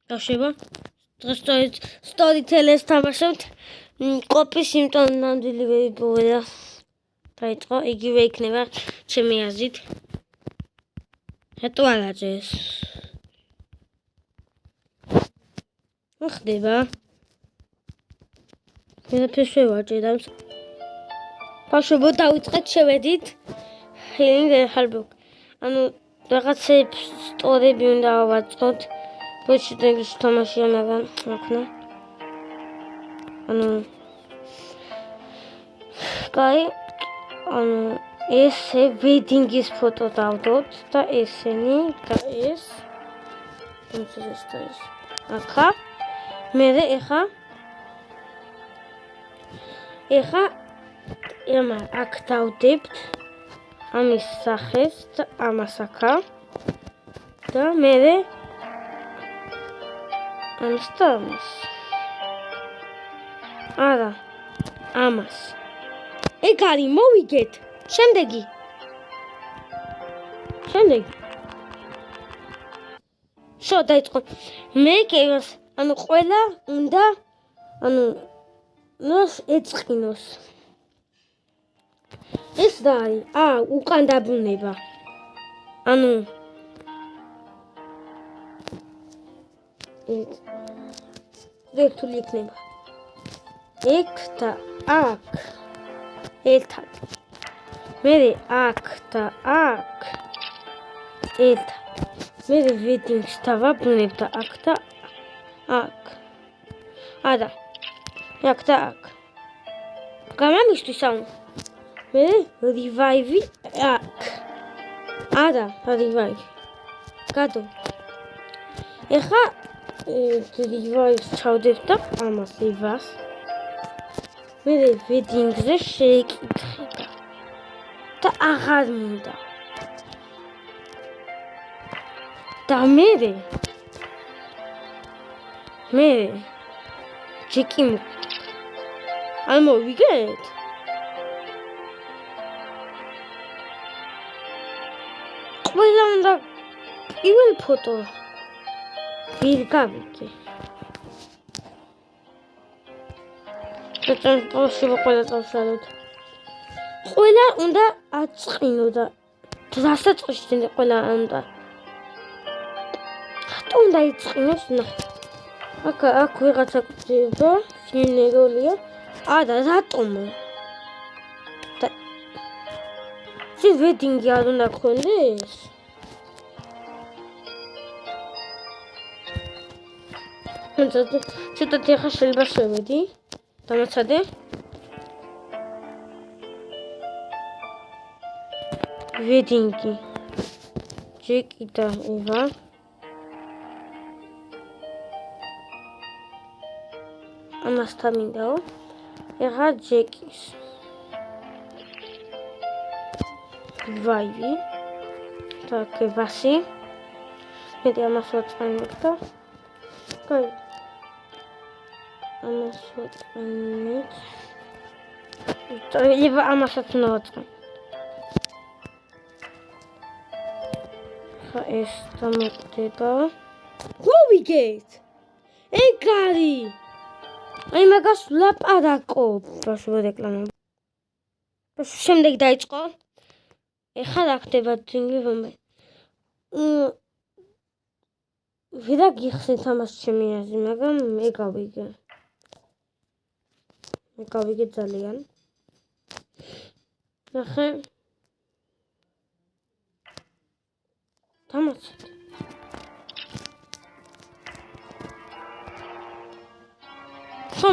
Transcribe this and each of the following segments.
Kaşıba. Storytellers თამაშობთ. კოპის იმიტომ ნამდვილი ვეიბოვედა. დაიწყო, იგივე იქნება ჩემი აზრით. რატო არ აჭერს? ხდება. მეთქე შევაჭერავს. ბავშვებო დავიწყეთ, შევედით. Healing Hellbook. ანუ რაღაცებს სტორები უნდა ავაწყოთ. ბოჩიტენგის თამაში მაგრამ ახლა. ანუ კაი, ანუ ესე ვედინგის ფოტო დავდოთ და ესენი და ეს. ახლა მე ეხა ემა აქ დავდებთ ამის სახეს და ამას აქა და მე ამას და ამას არა ამას ეგ არის მოვიგეთ შემდეგი შო დაიწყო მე კევას ანუ ყველა უნდა ანუ ნოს ეწყინოს ეს და არის უკან დაბრუნება ანუ რექტული იქნება ეგ და აქ ერთად მე აქ და აქ ერთად მე ვედინგს დავაბრუნებ და აქ და აქ არა აქ და აქ გამამისთვის მე რივაივი აქ არა რივაივი გადო ეხა რივაივს ჩავდებ და ამას ივას მე ვედინგზე შეიკითხება და აღარ მინდა და მე ჯეკი არ მოვიგეთ ყველა უნდა პირველ ფოტო ვირ გავიგე ყველა წავშალოთ ყველა უნდა აწყინო და დასაწყისში ყველა უნდა რატო უნდა იწყინოს აქ ვიღაცა გვდება სინეროლია არა რატომ და ეს ვედინგი არ უნდა გქონდეს ცოტათი ახლა შეიძლება შევედი დამაცადე ვედინგი ჯეკი და ევა ამასთან მინდაო ეხა ჯეკის ვაივი და კევასი მე ამას ვაწყენებ და კაი ამას ვაწყენებ და ევა ამასაც უნდა ვაწყენ ხა ეს დამოკდება მოვიგეთ ეგ არის აი მაგას ლაპარაკობ ბავშვო რეკლამა შემდეგ დაიწყო ეხლა რა ხდება თინგი ვომე ვიდა გიხსენთ ამას ჩემი აზრი მაგრამ მე გავიგე ძალიან ნახე დამაცეთ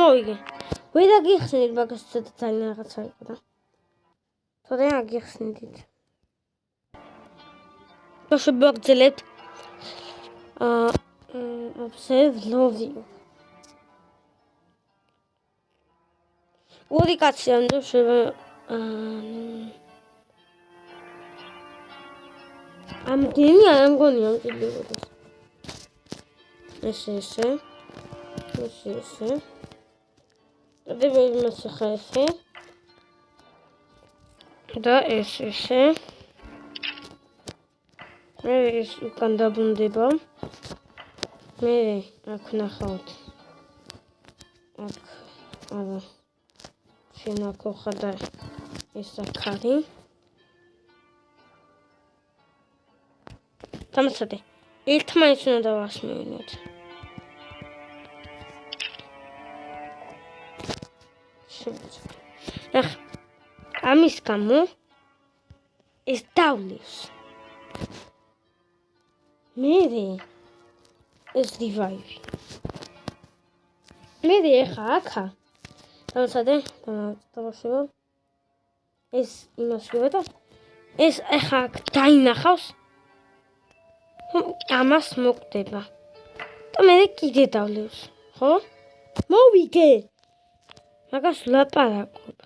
მოვიგე ვიდა გიხსენით მაგას ძალიან რაღაცა იყო და თორე აგიხსნით ბავშვები აგძლებთ observe love you ორი კაცი ამდა ამდენი არ მგონი ამ წილებოდეს ესე და ვიმას ხა ესე და ესე მე ის უკან დაბრუნდება მე აქ ნახავთ. აქ არა. შენაკო ხადა ეს აქარი. დამაცადე. ერთმანეთს უნდა დავასმევინოთ. ახ ამის გამო ეს დავლევს. მე ეს რივაივი. მე ახა აქა დამაცადე დავაშევო. ეს იმასვე და ეს ახა აქ დაინახავს. ამას მოკვდება. და მე კიდე დავლევს. ხო? მოვიგე. მაგას ლაპარაკობ.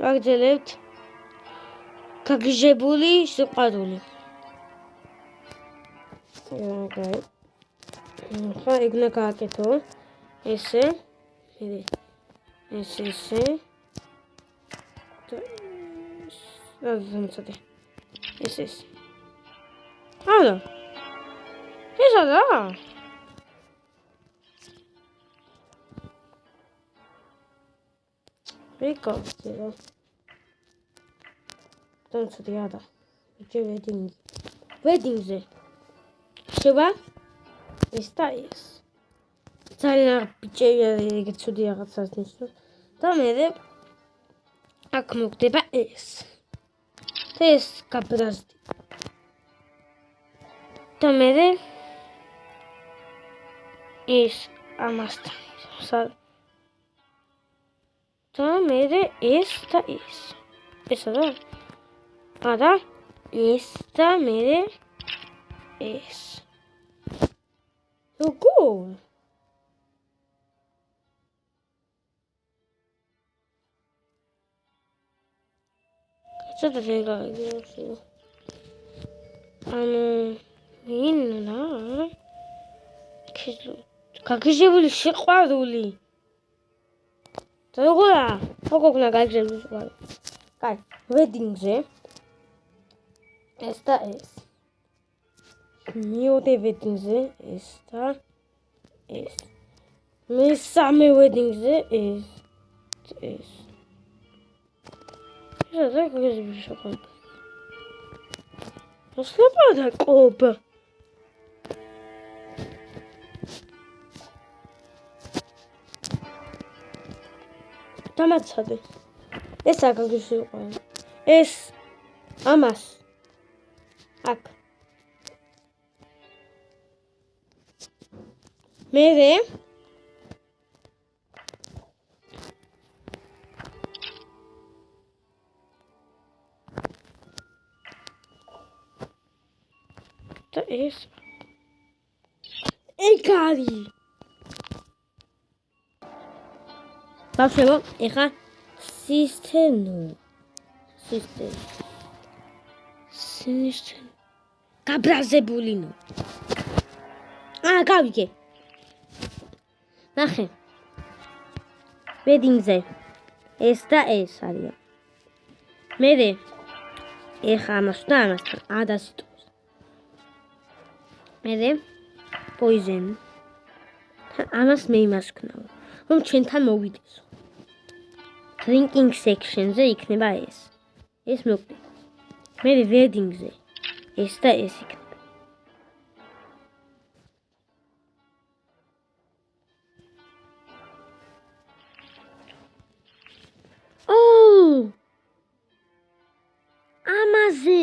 აგძელებთ გაგიჟებული სიყვარული. ხა ეგნა გააკეთო. ესე. ესე. დამცადე. ეს. არა. ეს არა. რეკორდია. დამცადე არა. ბიჭი ვედინგზე. შევა? ეს და ეს. ძალიან ბიჭია ეგ ცუდი რაღაცას ნიშნავს. და მე აქ მოკვდება ეს. ეს გაბრაზდი. და მე ეს ამასთან. და მე ეს და ეს. ესა და? არა, ეს და მე ეს. როგორ? ცოტა შეგაგიო. ინა. გაგიჟებული სიყვარული. როგორა? როგორ გაგიჟებული სიყვარული? კაი, ვედინგზე. ეს და ეს. მიოდე ვედინგზე ეს და ეს. მესამე ვედინგზე ეს. ეს რა გაგიჟებული სიყვარული? ლაპარაკობ. დამაცადე. ეს არ გაგიჟებული. ეს ამას აქ. მე და ეს ეგარი. ბავშვებო, ეხა სისტემ გაბრაზებულინო. გავიგე. ნახე. ვედინგზე ეს და ეს არის. მე ეხა ამასთან ადასიტოს. მე პოიზენ. ამას მე იმას ვქნავ, რომ ჩვენთან მოვიდეს. Drinking section-ზე იქნება ეს. ეს მოკვდება. მე wedding-ზე ეს და ეს იქნება. ამაზე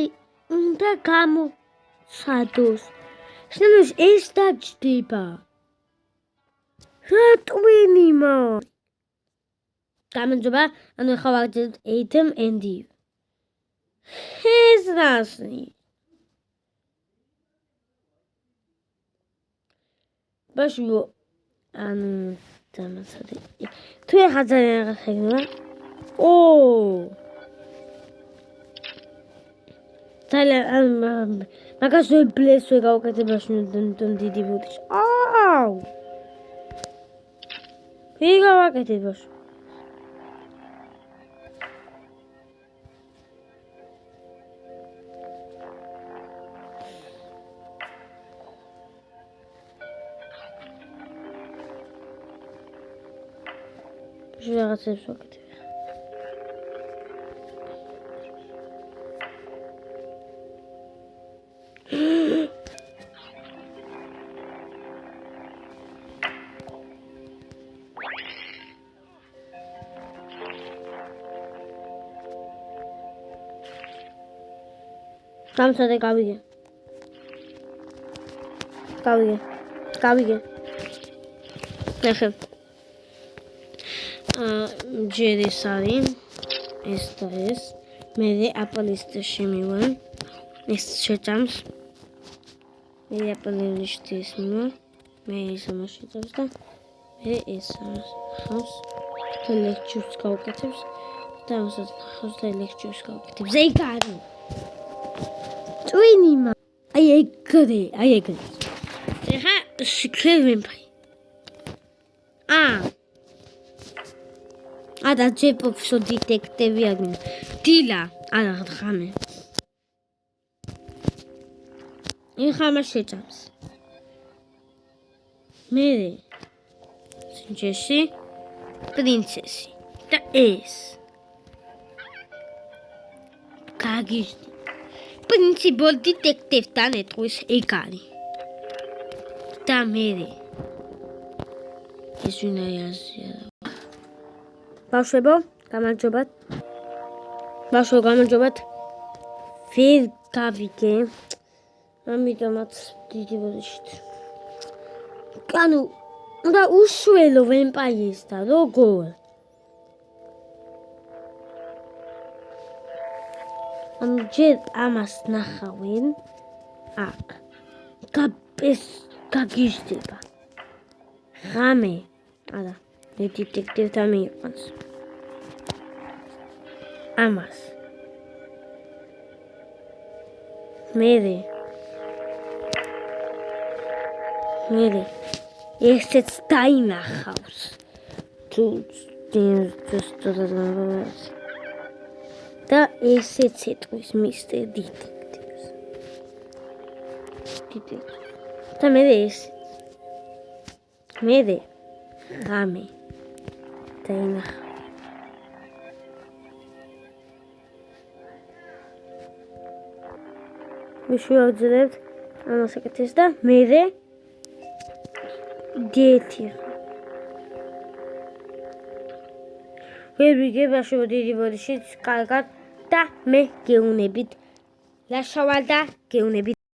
უნდა გამოცადოს. შენს ეს დაჯდება. რატვინიმა? გამარჯობა, ანუ ახლა ვაგრძელებთ Adam and Eve. ეს რასი? ბაშო, ანუ დამაცადე. თუ ახლა ძალიან რაღაც ეგნება. ძალიან მაგას ვებლეს ვეგავკეთებაში დიდი ბუდიში. ვიგავაკეთებაში. რაღაცებს ვაკეთებ. გამცადე გავიგე. ნახე. ჯერ ეს არის ეს და ეს. მე აპლისტში მივარ. ეს შეჭამს. მე აპლისტში ეს მივარ. მე ეს ამაშიტებს და მე ეს ხავს. ელექტროს გავუკეთებს და ამასაც ხავს და ელექტროს გავუკეთებს. ეგ არის. წვინიმა. აი ეგრე. ეხა შეგემფაი. და ჯეპოფსო დეტექტივი აგმინა. დილა, არა ხამე. ეხა მას შეჭამს. მე სინჯესი, პრინცესი და ეს. გაგიჟდი. პრინციპალ დეტექტივთან ეტყვის ეგ არის. და მე ეს ვინაიაზია. ბავშვებო, გამარჯობათ. ვერ გავიგე. ამიტომაც დიდი ბოდიშით. ანუ და უშველო ვემპაიესთან როგორ? ანუ ჯერ ამას ნახავენ აქ. გაგიჟდება. ღამე. არა, მე დეტექტივთან მიიყვანს. ამას. მე ესეც დაინახავს. თუ და ესეც ეტყვის მისტერ დეტექტივს. და მე ეს ღამე დაინახა. ვიშევძლებთ ამას აკეთეს და მე დიეტი. ვერ ვიგებ ბავშვებო დიდი ბოდიშით კარგად და მე გეუნებით. ლაშავალ და გეუნებით.